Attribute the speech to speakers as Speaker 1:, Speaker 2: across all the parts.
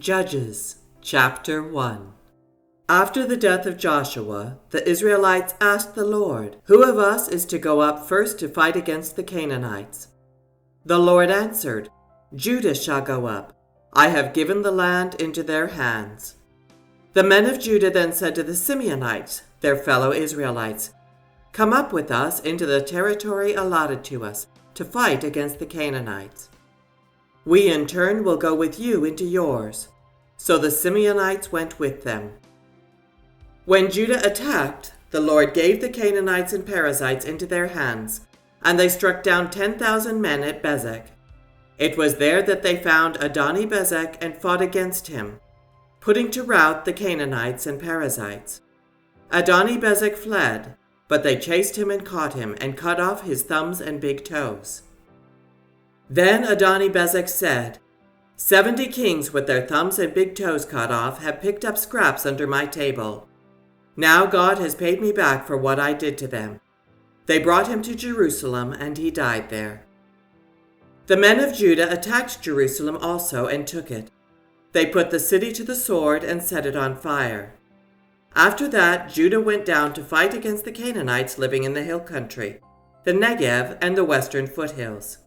Speaker 1: Judges, chapter 1. After the death of Joshua, the Israelites asked the Lord, "Who of us is to go up first to fight against the Canaanites?" The Lord answered, "Judah shall go up. I have given the land into their hands." The men of Judah then said to the Simeonites, their fellow Israelites, "Come up with us into the territory allotted to us to fight against the Canaanites. We in turn will go with you into yours." So the Simeonites went with them. When Judah attacked, the Lord gave the Canaanites and Perizzites into their hands, and they struck down 10,000 men at Bezek. It was there that they found Adoni-Bezek and fought against him, putting to rout the Canaanites and Perizzites. Adoni-Bezek fled, but they chased him and caught him, and cut off his thumbs and big toes. Then Adoni-Bezek said, 70 kings with their thumbs and big toes cut off have picked up scraps under my table. Now God has paid me back for what I did to them. They brought him to Jerusalem, and he died there. The men of Judah attacked Jerusalem also and took it. They put the city to the sword and set it on fire. After that, Judah went down to fight against the Canaanites living in the hill country, the Negev and the western foothills.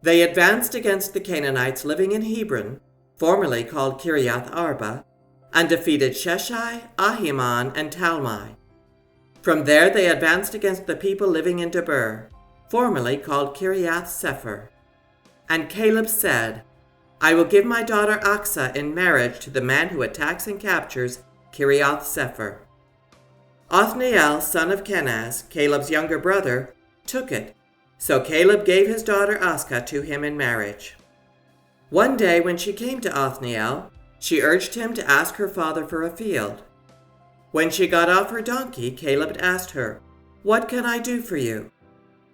Speaker 1: They advanced against the Canaanites living in Hebron, formerly called Kiriath Arba, and defeated Sheshai, Ahiman, and Talmai. From there they advanced against the people living in Debir, formerly called Kiriath Sepher. And Caleb said, "I will give my daughter Achsah in marriage to the man who attacks and captures Kiriath Sepher." Othniel, son of Kenaz, Caleb's younger brother, took it. So Caleb gave his daughter Achsah to him in marriage. One day when she came to Othniel, she urged him to ask her father for a field. When she got off her donkey, Caleb asked her, "What can I do for you?"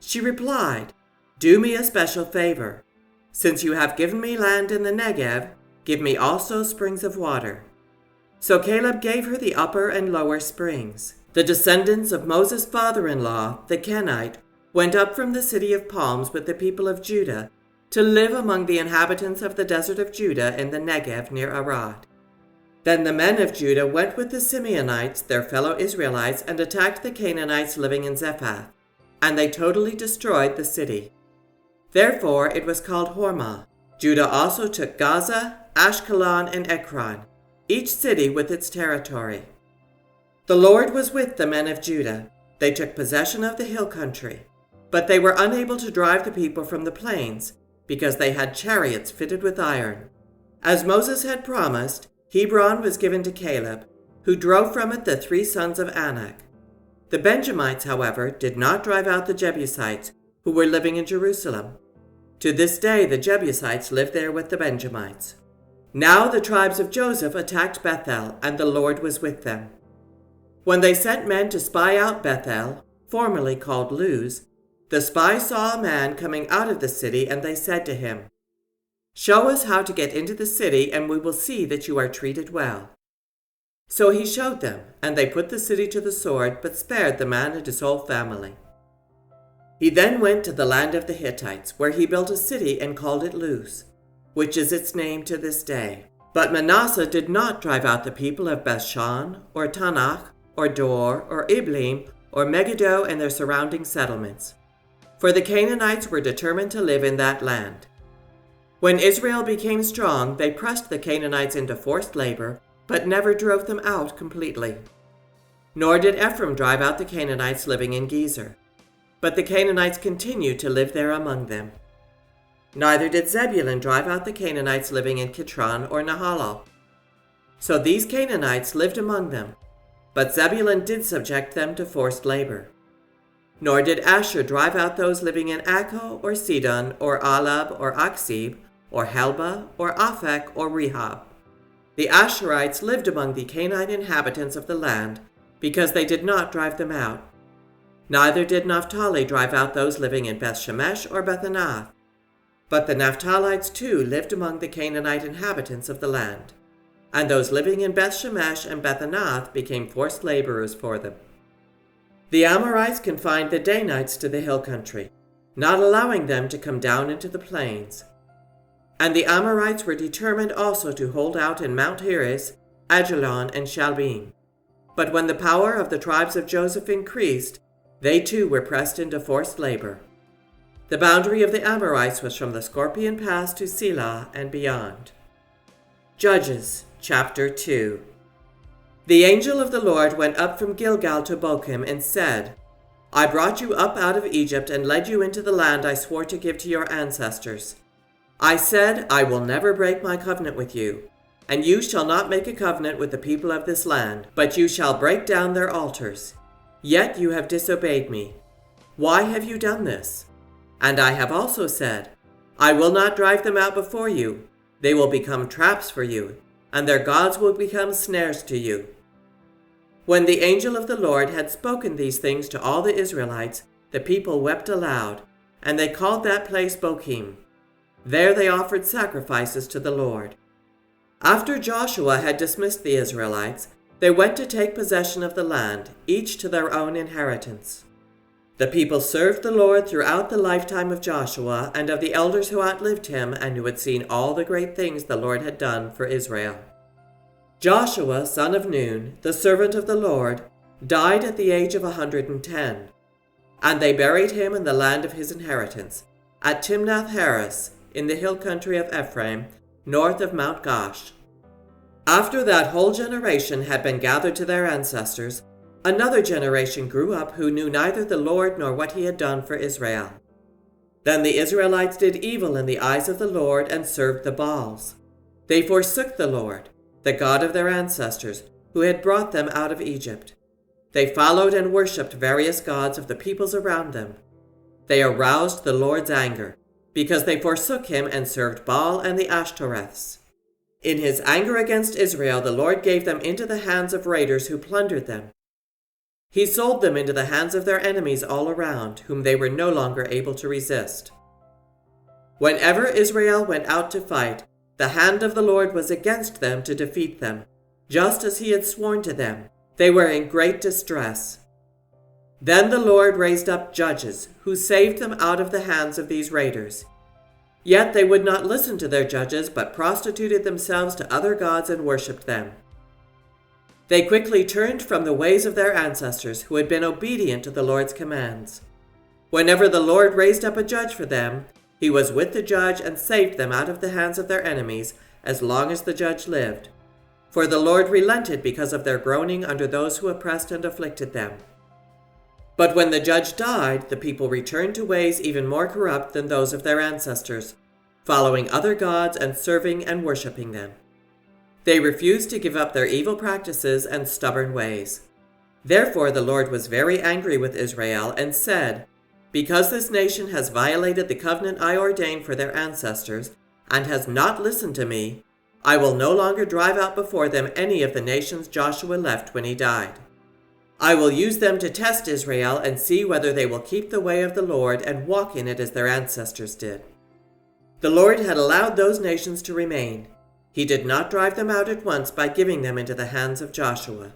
Speaker 1: She replied, "Do me a special favor. Since you have given me land in the Negev, give me also springs of water." So Caleb gave her the upper and lower springs. The descendants of Moses' father-in-law, the Kenite, went up from the city of palms with the people of Judah to live among the inhabitants of the desert of Judah in the Negev near Arad. Then the men of Judah went with the Simeonites, their fellow Israelites, and attacked the Canaanites living in Zephath, and they totally destroyed the city. Therefore it was called Hormah. Judah also took Gaza, Ashkelon, and Ekron, each city with its territory. The Lord was with the men of Judah. They took possession of the hill country, but they were unable to drive the people from the plains, because they had chariots fitted with iron. As Moses had promised, Hebron was given to Caleb, who drove from it the 3 sons of Anak. The Benjamites, however, did not drive out the Jebusites, who were living in Jerusalem. To this day the Jebusites live there with the Benjamites. Now the tribes of Joseph attacked Bethel, and the Lord was with them. When they sent men to spy out Bethel, formerly called Luz, the spies saw a man coming out of the city, and they said to him, "Show us how to get into the city, and we will see that you are treated well." So he showed them, and they put the city to the sword, but spared the man and his whole family. He then went to the land of the Hittites, where he built a city and called it Luz, which is its name to this day. But Manasseh did not drive out the people of Bethshan, or Tanakh, or Dor, or Iblim, or Megiddo and their surrounding settlements. For the Canaanites were determined to live in that land. When Israel became strong, they pressed the Canaanites into forced labor, but never drove them out completely. Nor did Ephraim drive out the Canaanites living in Gezer, but the Canaanites continued to live there among them. Neither did Zebulun drive out the Canaanites living in Kitron or Nahalal. So these Canaanites lived among them, but Zebulun did subject them to forced labor. Nor did Asher drive out those living in Akko or Sidon or Alab or Aksib or Helba or Aphek or Rehob. The Asherites lived among the Canaanite inhabitants of the land because they did not drive them out. Neither did Naphtali drive out those living in Beth-Shemesh or Beth-Anath. But the Naphtalites too lived among the Canaanite inhabitants of the land, and those living in Beth-Shemesh and Beth-Anath became forced laborers for them. The Amorites confined the Danites to the hill country, not allowing them to come down into the plains. And the Amorites were determined also to hold out in Mount Heres, Ajalon, and Shalbim. But when the power of the tribes of Joseph increased, they too were pressed into forced labor. The boundary of the Amorites was from the Scorpion Pass to Selah and beyond. Judges, chapter 2. The angel of the Lord went up from Gilgal to Bochim and said, I brought you up out of Egypt and led you into the land I swore to give to your ancestors. I said, I will never break my covenant with you, and you shall not make a covenant with the people of this land, but you shall break down their altars. Yet you have disobeyed me. Why have you done this? And I have also said, I will not drive them out before you. They will become traps for you, and their gods will become snares to you. When the angel of the Lord had spoken these things to all the Israelites, the people wept aloud, and they called that place Bochim. There they offered sacrifices to the Lord. After Joshua had dismissed the Israelites, they went to take possession of the land, each to their own inheritance. The people served the Lord throughout the lifetime of Joshua and of the elders who outlived him and who had seen all the great things the Lord had done for Israel. Joshua, son of Nun, the servant of the Lord, died at the age of 110, and they buried him in the land of his inheritance, at Timnath-Heres, in the hill country of Ephraim, north of Mount Gaash. After that whole generation had been gathered to their ancestors, another generation grew up who knew neither the Lord nor what he had done for Israel. Then the Israelites did evil in the eyes of the Lord and served the Baals. They forsook the Lord, the God of their ancestors, who had brought them out of Egypt. They followed and worshipped various gods of the peoples around them. They aroused the Lord's anger, because they forsook him and served Baal and the Ashtoreths. In his anger against Israel, the Lord gave them into the hands of raiders who plundered them. He sold them into the hands of their enemies all around, whom they were no longer able to resist. Whenever Israel went out to fight, the hand of the Lord was against them to defeat them, just as he had sworn to them. They were in great distress. Then the Lord raised up judges, who saved them out of the hands of these raiders. Yet they would not listen to their judges, but prostituted themselves to other gods and worshipped them. They quickly turned from the ways of their ancestors, who had been obedient to the Lord's commands. Whenever the Lord raised up a judge for them, he was with the judge and saved them out of the hands of their enemies, as long as the judge lived. For the Lord relented because of their groaning under those who oppressed and afflicted them. But when the judge died, the people returned to ways even more corrupt than those of their ancestors, following other gods and serving and worshipping them. They refused to give up their evil practices and stubborn ways. Therefore the Lord was very angry with Israel and said, Because this nation has violated the covenant I ordained for their ancestors and has not listened to me, I will no longer drive out before them any of the nations Joshua left when he died. I will use them to test Israel and see whether they will keep the way of the Lord and walk in it as their ancestors did. The Lord had allowed those nations to remain. He did not drive them out at once by giving them into the hands of Joshua.